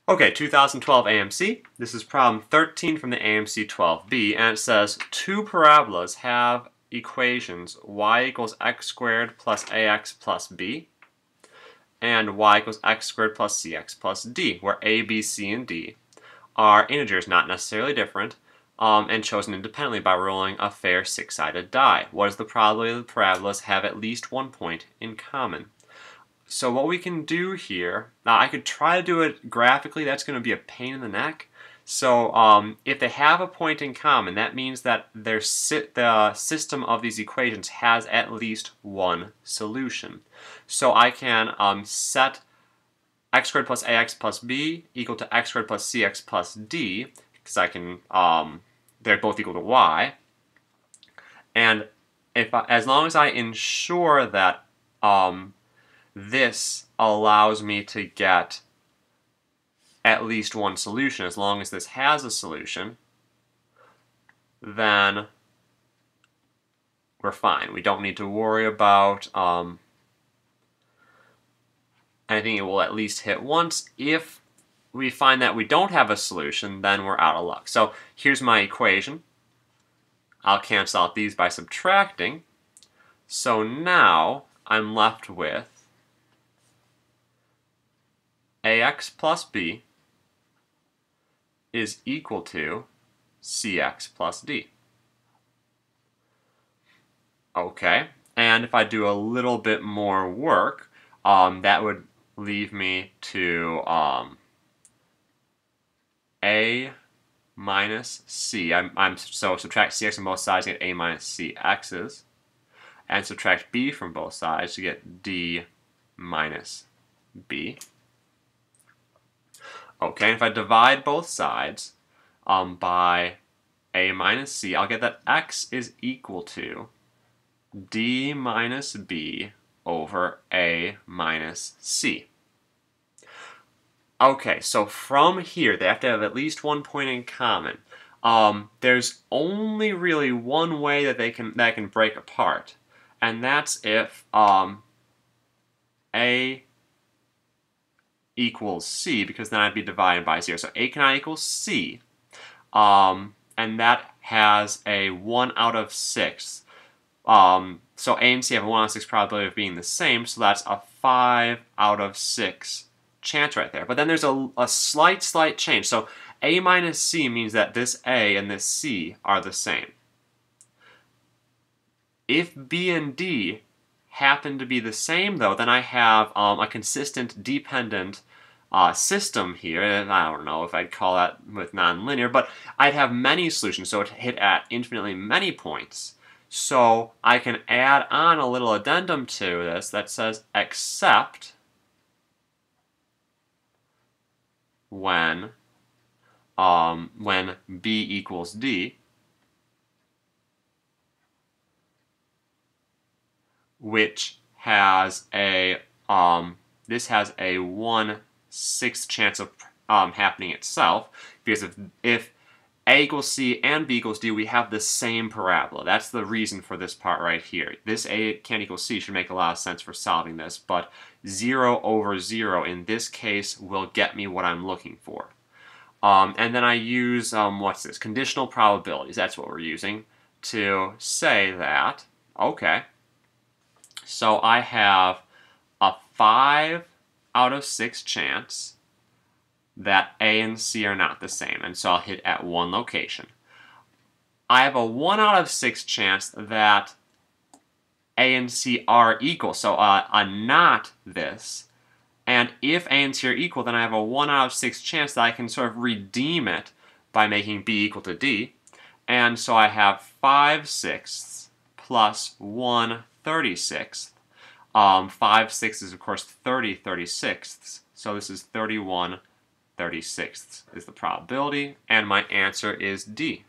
Okay, 2012 AMC. This is problem 13 from the AMC12B, and it says two parabolas have equations y equals x squared plus ax plus b, and y equals x squared plus cx plus d, where a, b, c, and d are integers, not necessarily different, and chosen independently by rolling a fair six-sided die. What is the probability that the parabolas have at least one point in common? So what we can do here, now I could try to do it graphically, that's going to be a pain in the neck. So if they have a point in common, that means that the system of these equations has at least one solution. So I can set x squared plus ax plus b equal to x squared plus cx plus d, because I can, they're both equal to y. And as long as I ensure that this allows me to get at least one solution, as long as this has a solution, then we're fine. We don't need to worry about anything. It will at least hit once. If we find that we don't have a solution, then we're out of luck. So here's my equation. I'll cancel out these by subtracting. So now I'm left with ax plus b is equal to cx plus d. Okay, and if I do a little bit more work, that would leave me to a minus c. So subtract cx from both sides to get a minus c x's, and subtract b from both sides to get d minus b. Okay, and if I divide both sides by a minus c, I'll get that x is equal to d minus b over a minus c. Okay, so from here, they have to have at least one point in common. There's only really one way that that can break apart, and that's if a equals c, because then I'd be divided by 0. So a cannot equal c, and that has a 1 out of 6. So a and c have a 1 out of 6 probability of being the same, so that's a 5 out of 6 chance right there. But then there's a slight change. So a minus c means that this a and this c are the same. If b and d happen to be the same, though, then I have a consistent dependent system here, and I don't know if I'd call that with nonlinear, but I'd have many solutions, so it hit at infinitely many points. So I can add on a little addendum to this that says except when b equals d, which has a this has a 1/6 chance of happening itself, because if a equals c and b equals d, we have the same parabola. That's the reason for this part right here. This a can't equal c should make a lot of sense for solving this, but 0 over 0 in this case will get me what I'm looking for. And then I use, what's this? Conditional probabilities. That's what we're using to say that, okay, so I have a 5 out of 6 chance that a and c are not the same, and so I'll hit at one location. I have a 1 out of 6 chance that a and c are equal, so a not this. And if a and c are equal, then I have a 1 out of 6 chance that I can sort of redeem it by making b equal to d. And so I have 5/6 plus 1/36. 5/6 is, of course, 30/36. So this is 31/36 is the probability, and my answer is D.